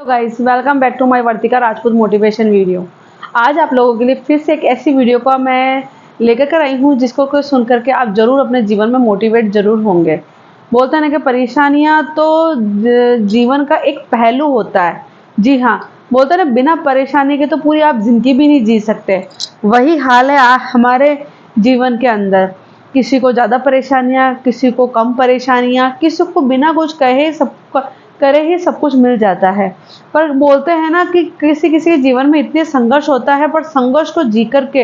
Guys, welcome back to my Vartika Rajput motivation video. आज आप लोगों के लिए फिर से एक ऐसी वीडियो का मैं लेकर कर आई हूँ जिसको को सुन करके आप जरूर अपने जीवन में मोटिवेट जरूर होंगे। बोलते हैं ना कि परेशानियाँ तो जीवन का एक पहलू होता है। जी हाँ, बोलते हैं ना बिना परेशानी के तो पूरी आप जिंदगी भी नहीं जी सकते। वही हाल है हमारे जीवन के अंदर। किसी को ज़्यादा परेशानियाँ, किसी को कम परेशानियाँ, किसी को बिना कुछ कहे सब करे ही सब कुछ मिल जाता है। पर बोलते हैं ना कि किसी किसी के जीवन में इतने संघर्ष होता है, पर संघर्ष को जी करके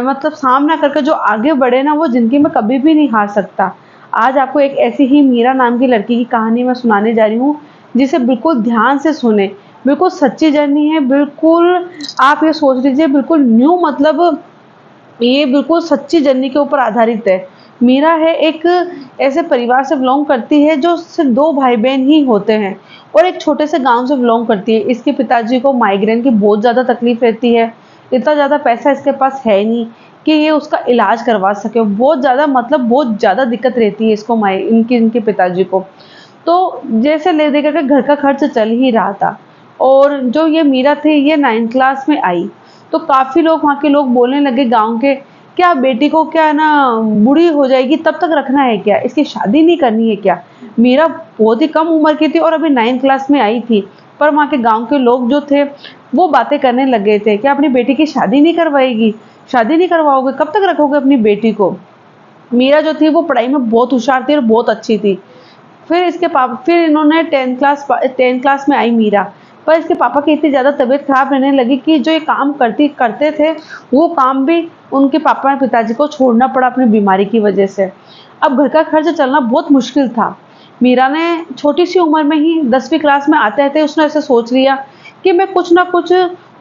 मतलब सामना करके जो आगे बढ़े ना, वो जिंदगी में कभी भी नहीं हार सकता। आज आपको एक ऐसी ही मीरा नाम की लड़की की कहानी मैं सुनाने जा रही हूँ, जिसे बिल्कुल ध्यान से सुने। बिल्कुल सच्ची जर्नी है, बिल्कुल आप ये सोच लीजिए बिल्कुल न्यू, मतलब ये बिल्कुल सच्ची जर्नी के ऊपर आधारित है। मीरा है एक ऐसे परिवार से बिलोंग करती है जो सिर्फ 2 भाई-बहन ही होते हैं और एक छोटे से गाँव से बिलोंग करती है। इसके पिताजी को माइग्रेन की बहुत ज़्यादा तकलीफ रहती है। इतना ज़्यादा पैसा इसके पास है नहीं कि ये उसका इलाज करवा सके। बहुत ज़्यादा, मतलब बहुत ज़्यादा दिक्कत रहती है इसको, इनके इनके पिताजी को। तो जैसे ले दे करके घर का खर्च चल ही रहा था और जो ये मीरा थी, ये 9th क्लास में आई तो काफ़ी लोग, वहाँ के लोग बोलने लगे गाँव के, क्या बेटी को क्या ना बूढ़ी हो जाएगी तब तक रखना है क्या? इसकी शादी नहीं करनी है क्या? मीरा बहुत ही कम उम्र की थी और अभी 9th क्लास में आई थी। पर वहाँ के गाँव के लोग जो थे, वो बातें करने लग गए थे कि अपनी बेटी की शादी नहीं करवाएगी, शादी नहीं करवाओगे, कब तक रखोगे अपनी बेटी को? मीरा जो थी वो पढ़ाई में बहुत होशियार थी और बहुत अच्छी थी। फिर इन्होंने 10th क्लास में आई मीरा, पर इसके पापा की इतनी ज़्यादा तबीयत खराब रहने लगी कि जो ये काम करते थे, वो काम भी उनके पिताजी को छोड़ना पड़ा अपनी बीमारी की वजह से। अब घर का खर्च चलना बहुत मुश्किल था। मीरा ने छोटी सी उम्र में ही 10वीं क्लास में आते-आते उसने ऐसे सोच लिया कि मैं कुछ ना कुछ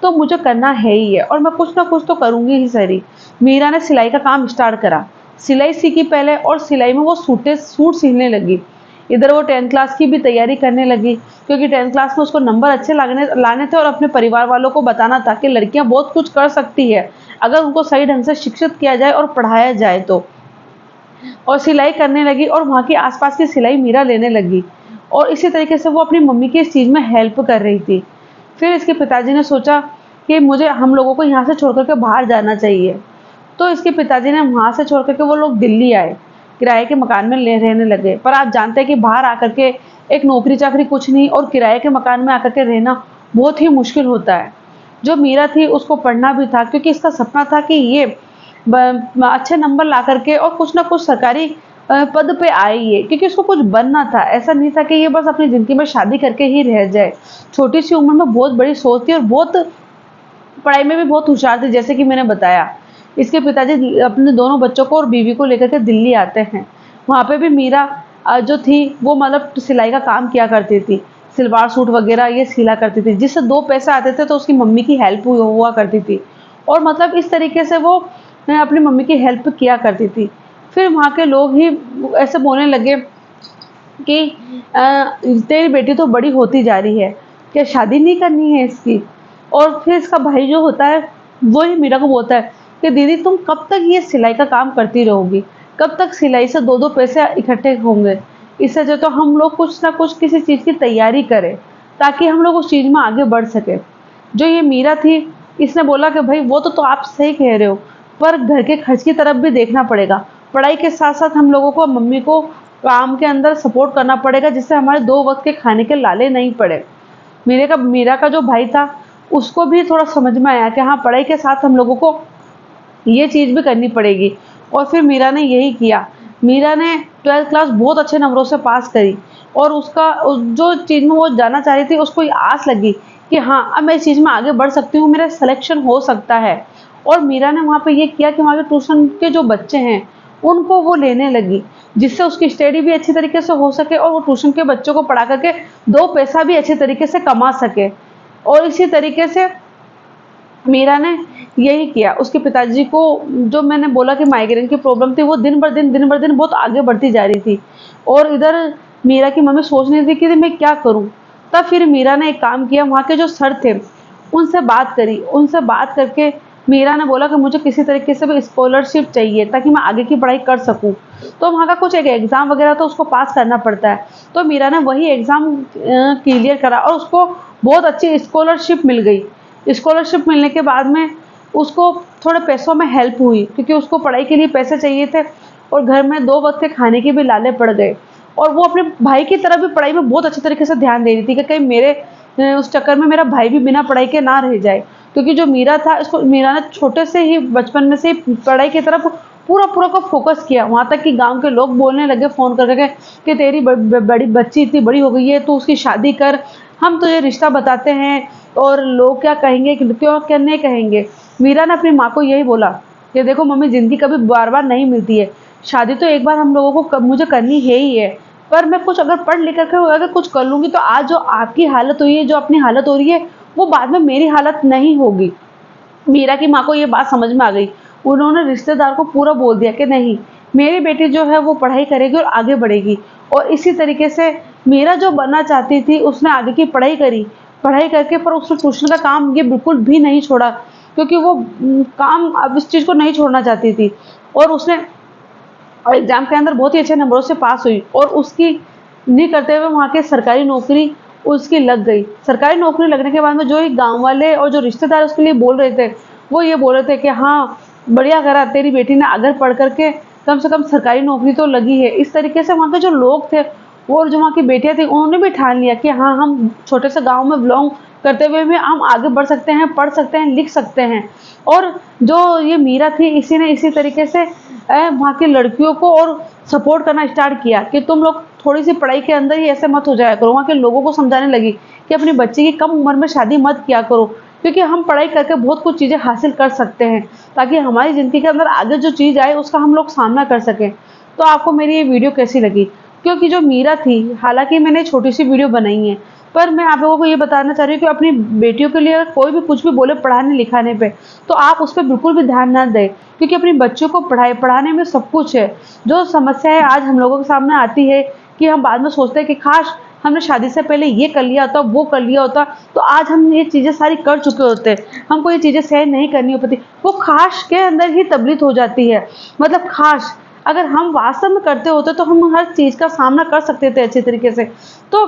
तो मुझे करना है ही है और मैं कुछ ना कुछ तो करूँगी ही सही। मीरा ने सिलाई का काम स्टार्ट करा। सिलाई सीखी पहले और सिलाई में वो सूट सिलने लगी। इधर वो 10th क्लास की भी तैयारी करने लगी, क्योंकि 10th क्लास में उसको नंबर अच्छे लाने थे और अपने परिवार वालों को बताना था कि लड़कियां बहुत कुछ कर सकती है अगर उनको सही ढंग से शिक्षित किया जाए और पढ़ाया जाए तो। और सिलाई करने लगी और वहाँ की आसपास की सिलाई मीरा लेने लगी और इसी तरीके से वो अपनी मम्मी की इस चीज़ में हेल्प कर रही थी। फिर इसके पिताजी ने सोचा कि मुझे हम लोगों को यहाँ से छोड़ कर के बाहर जाना चाहिए। तो इसके पिताजी ने वहाँ से छोड़ कर के वो लोग दिल्ली आए, किराए के मकान में रहने लगे। पर आप जानते हैं कि बाहर आकर के एक नौकरी-चाकरी कुछ नहीं और किराए के मकान में आकर के रहना बहुत ही मुश्किल होता है। जो मीरा थी उसको पढ़ना भी था, क्योंकि इसका सपना था कि ये अच्छे नंबर ला करके और कुछ ना कुछ सरकारी पद पे आए ये, क्योंकि उसको कुछ बनना था। ऐसा नहीं था कि ये बस अपनी ज़िंदगी में शादी करके ही रह जाए। छोटी सी उम्र में बहुत बड़ी सोच थी और बहुत पढ़ाई में भी बहुत होशियार थी, जैसे कि मैंने बताया। इसके पिताजी अपने दोनों बच्चों को और बीवी को लेकर के दिल्ली आते हैं। वहाँ पे भी मीरा जो थी वो मतलब सिलाई का काम किया करती थी। सलवार सूट वगैरह ये सिला करती थी, जिससे 2 पैसे आते थे तो उसकी मम्मी की हेल्प हुआ करती थी। और मतलब इस तरीके से वो अपनी मम्मी की हेल्प किया करती थी। फिर वहाँ के लोग ही ऐसे बोलने लगे कि तेरी बेटी तो बड़ी होती जा रही है, क्या शादी नहीं करनी है इसकी? और फिर इसका भाई जो होता है, वो ही मीरा को बोलता है कि दीदी तुम कब तक ये सिलाई का काम करती रहोगी? कब तक सिलाई से 2-2 पैसे इकट्ठे होंगे? इससे अच्छा तो हम लोग कुछ ना कुछ किसी चीज़ की तैयारी करें, ताकि हम लोग उस चीज़ में आगे बढ़ सकें। जो ये मीरा थी, इसने बोला कि भाई वो तो आप सही कह रहे हो, पर घर के खर्च की तरफ भी देखना पड़ेगा। पढ़ाई के साथ-साथ हम लोगों को मम्मी को काम के अंदर सपोर्ट करना पड़ेगा, जिससे हमारे 2 वक़्त के खाने के लाले नहीं पड़े। मीरा का जो भाई था, उसको भी थोड़ा समझ में आया कि हाँ, पढ़ाई के साथ हम लोगों को ये चीज़ भी करनी पड़ेगी। और फिर मीरा ने यही किया। मीरा ने 12th क्लास बहुत अच्छे नंबरों से पास करी और जो चीज़ में वो जाना चाह रही थी, उसको ये आस लगी कि हाँ, अब मैं इस चीज़ में आगे बढ़ सकती हूँ, मेरा सिलेक्शन हो सकता है। और मीरा ने वहाँ पे ये किया कि वहाँ के ट्यूशन के जो बच्चे हैं, उनको वो लेने लगी, जिससे उसकी स्टडी भी अच्छी तरीके से हो सके और वो ट्यूशन के बच्चों को पढ़ा करके 2 पैसा भी अच्छे तरीके से कमा सके। और इसी तरीके से मीरा ने यही किया। उसके पिताजी को, जो मैंने बोला कि माइग्रेन की प्रॉब्लम थी, वो दिन ब दिन बहुत आगे बढ़ती जा रही थी और इधर मीरा की मम्मी सोच रही थी कि मैं क्या करूँ? तब फिर मीरा ने एक काम किया, वहाँ के जो सर थे, उनसे बात करी। उनसे बात करके मीरा ने बोला कि मुझे किसी तरीके से भी स्कॉलरशिप चाहिए ताकि मैं आगे की पढ़ाई कर सकूँ। तो वहाँ का कुछ एक एग्ज़ाम वगैरह तो उसको पास करना पड़ता है। तो मीरा ने वही एग्ज़ाम क्लियर करा और उसको बहुत अच्छी स्कॉलरशिप मिल गई। स्कॉलरशिप मिलने के बाद में उसको थोड़े पैसों में हेल्प हुई, क्योंकि उसको पढ़ाई के लिए पैसे चाहिए थे और घर में 2 वक़्त के खाने के भी लाले पड़ गए। और वो अपने भाई की तरफ भी पढ़ाई में बहुत अच्छे तरीके से ध्यान दे रही थी कि कहीं मेरे उस चक्कर में मेरा भाई भी बिना पढ़ाई के ना रह जाए। क्योंकि जो मीरा था, इसको मीरा ने छोटे से ही बचपन में से ही पढ़ाई की तरफ पूरा का फ़ोकस किया। वहाँ तक कि गाँव के लोग बोलने लगे फ़ोन कर के कि तेरी बड़ी बच्ची इतनी बड़ी हो गई है, तू उसकी शादी कर, हम तुझे रिश्ता बताते हैं और लोग क्या कहेंगे, क्यों क्या नहीं कहेंगे। मीरा ने अपनी माँ को यही बोला कि देखो मम्मी, ज़िंदगी कभी बार-बार नहीं मिलती है। शादी तो एक बार हम लोगों को मुझे करनी है ही है, पर मैं कुछ अगर पढ़ लिख कर अगर कुछ कर लूँगी तो आज जो आपकी हालत हुई है, जो अपनी हालत हो रही है, वो बाद में मेरी हालत नहीं होगी। मीरा की माँ को ये बात समझ में आ गई। उन्होंने रिश्तेदार को पूरा बोल दिया कि नहीं, मेरी बेटी जो है वो पढ़ाई करेगी और आगे बढ़ेगी। और इसी तरीके से मीरा जो बनना चाहती थी, उसने आगे की पढ़ाई करी। पढ़ाई करके पर उसने ट्यूशन का काम ये बिल्कुल भी नहीं छोड़ा, क्योंकि वो काम अब इस चीज़ को नहीं छोड़ना चाहती थी। और उसने एग्ज़ाम के अंदर बहुत ही अच्छे नंबरों से पास हुई और उसकी नहीं करते हुए वहाँ की सरकारी नौकरी उसकी लग गई। सरकारी नौकरी लगने के बाद में जो ही गाँव वाले और जो रिश्तेदार उसके लिए बोल रहे थे, वो ये बोल रहे थे कि हाँ, बढ़िया करा, तेरी बेटी ने आगे पढ़ कर के कम से कम सरकारी नौकरी तो लगी है। इस तरीके से वहाँ के जो लोग थे और जो वहाँ की बेटियाँ थी, उन्होंने भी ठान लिया कि हाँ, हम छोटे से गाँव में बिलॉन्ग करते हुए भी हम आगे बढ़ सकते हैं, पढ़ सकते हैं, लिख सकते हैं। और जो ये मीरा थी, इसी ने इसी तरीके से वहाँ की लड़कियों को और सपोर्ट करना स्टार्ट किया कि तुम लोग थोड़ी-सी पढ़ाई के अंदर ही ऐसे मत हो जाया करो। वहाँ के लोगों को समझाने लगी कि अपनी बच्ची की कम उम्र में शादी मत किया करो, क्योंकि हम पढ़ाई करके बहुत कुछ चीज़ें हासिल कर सकते हैं, ताकि हमारी ज़िंदगी के अंदर आगे जो चीज़ आए उसका हम लोग सामना कर सकें। तो आपको मेरी ये वीडियो कैसी लगी? क्योंकि जो मीरा थी, हालाँकि मैंने छोटी-सी वीडियो बनाई है, पर मैं आप लोगों को ये बताना चाह रही हूँ कि अपनी बेटियों के लिए अगर कोई भी कुछ भी बोले पढ़ाने-लिखाने पे, तो आप उस पे बिल्कुल भी ध्यान ना दें, क्योंकि अपने बच्चों को पढ़ाने में सब कुछ है। जो समस्याएँ आज हम लोगों के सामने आती है कि हम बाद में सोचते हैं कि काश हमने शादी से पहले ये कर लिया होता, वो कर लिया होता, तो आज हम ये चीज़ें सारी कर चुके होते। हमको ये चीज़ें सहन नहीं करनी पड़ती। वो काश के अंदर ही तबलीत हो जाती है। मतलब काश अगर हम वास्तव में करते होते तो हम हर चीज़ का सामना कर सकते थे अच्छे तरीके से। तो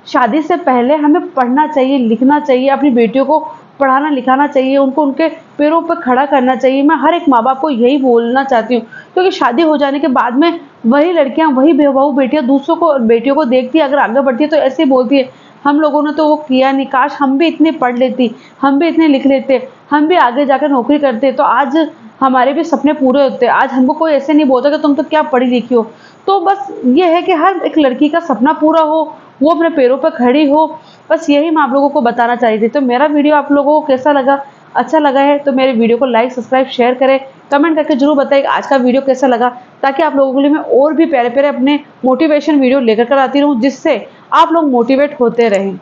शादी से पहले हमें पढ़ना चाहिए, लिखना चाहिए, अपनी बेटियों को पढ़ाना-लिखाना चाहिए, उनको उनके पैरों पे खड़ा करना चाहिए। मैं हर एक माँ-बाप को यही बोलना चाहती हूँ, क्योंकि शादी हो जाने के बाद में वही लड़कियाँ, वही बहू बेटियाँ दूसरों को बेटियों को देखती है, अगर आगे बढ़ती है तो ऐसे ही बोलती है, हम लोगों ने तो वो किया नहीं, काश हम भी इतने पढ़ लेती, हम भी इतने लिख लेते, हम भी आगे जाकर नौकरी करते, तो आज हमारे भी सपने पूरे होते। आज हमको कोई ऐसे नहीं बोलता कि तुम तो क्या पढ़ी-लिखी हो। तो बस ये है कि हर एक लड़की का सपना पूरा हो, वो अपने पैरों पर खड़ी हो, बस यही मैं आप लोगों को बताना चाह रही थी। तो मेरा वीडियो आप लोगों को कैसा लगा? अच्छा लगा है तो मेरे वीडियो को लाइक, सब्सक्राइब, शेयर करें, कमेंट करके ज़रूर बताइए आज का वीडियो कैसा लगा, ताकि आप लोगों के लिए मैं और भी प्यारे-प्यारे अपने मोटिवेशन वीडियो लेकर आती रहूँ, जिससे आप लोग मोटिवेट होते रहें।